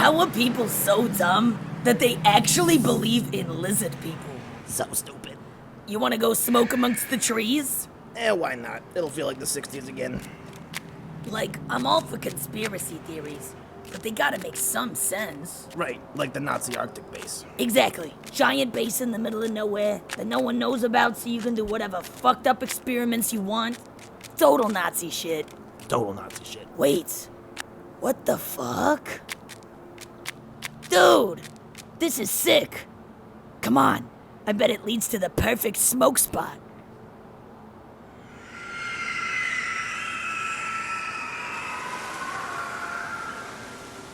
How are people so dumb that they actually believe in lizard people? So stupid. You wanna go smoke amongst the trees? Why not? It'll feel like the 60s again. Like, I'm all for conspiracy theories, but they gotta make some sense. Right, like the Nazi Arctic base. Exactly. Giant base in the middle of nowhere that no one knows about so you can do whatever fucked up experiments you want. Total Nazi shit. Total Nazi shit. Wait. What the fuck? Dude! This is sick. Come on. I bet it leads to the perfect smoke spot.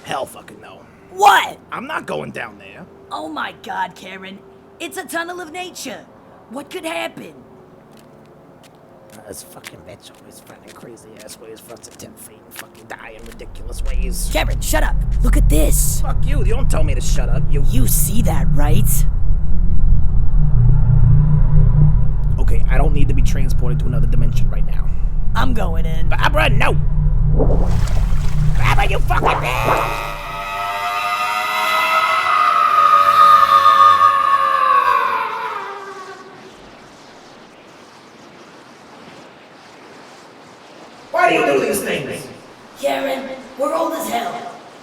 Hell fucking no. What? I'm not going down there. Oh my god, Karen. It's a tunnel of nature. What could happen? This fucking bitch always finding crazy ass ways for us to tempt fate and fucking die in ridiculous ways. Karen, shut up. Look at this. Fuck you. You don't tell me to shut up. You see that, right? Okay, I don't need to be transported to another dimension right now. I'm going in. Babara, no! Babara, you fucking bitch! Why do you do these things? Karen, we're old as hell.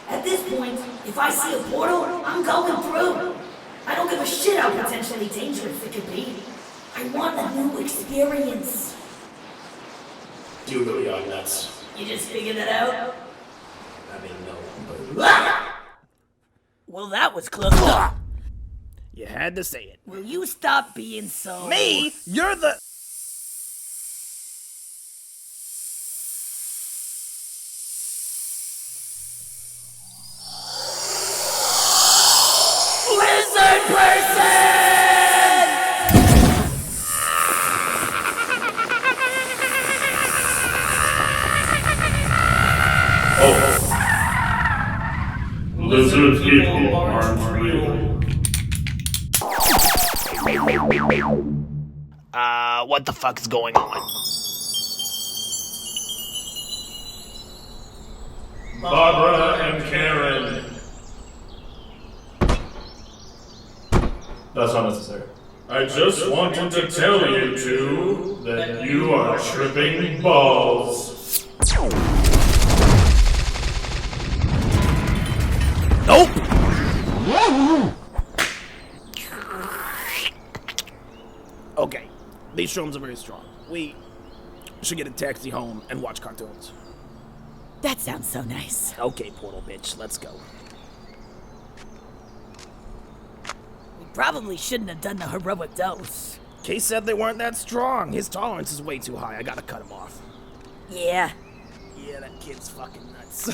At this point, if I see a portal, I'm going through. I don't give a shit how potentially dangerous it could be. I want a new experience. You really are nuts. You just figured that out? I mean, no, but... Well, that was close enough. You had to say it. Will you stop being so... Me? You're the... Lizard person! Lizard people aren't real. What the fuck is going on? Babara and Karen. That's not necessary. I just wanted to tell you two that you are tripping balls. Nope! Okay, these shrooms are very strong. We should get a taxi home and watch cartoons. That sounds so nice. Okay, portal bitch, let's go. We probably shouldn't have done the heroic dose. Case said they weren't that strong. His tolerance is way too high. I gotta cut him off. Yeah. Yeah, that kid's fucking nuts.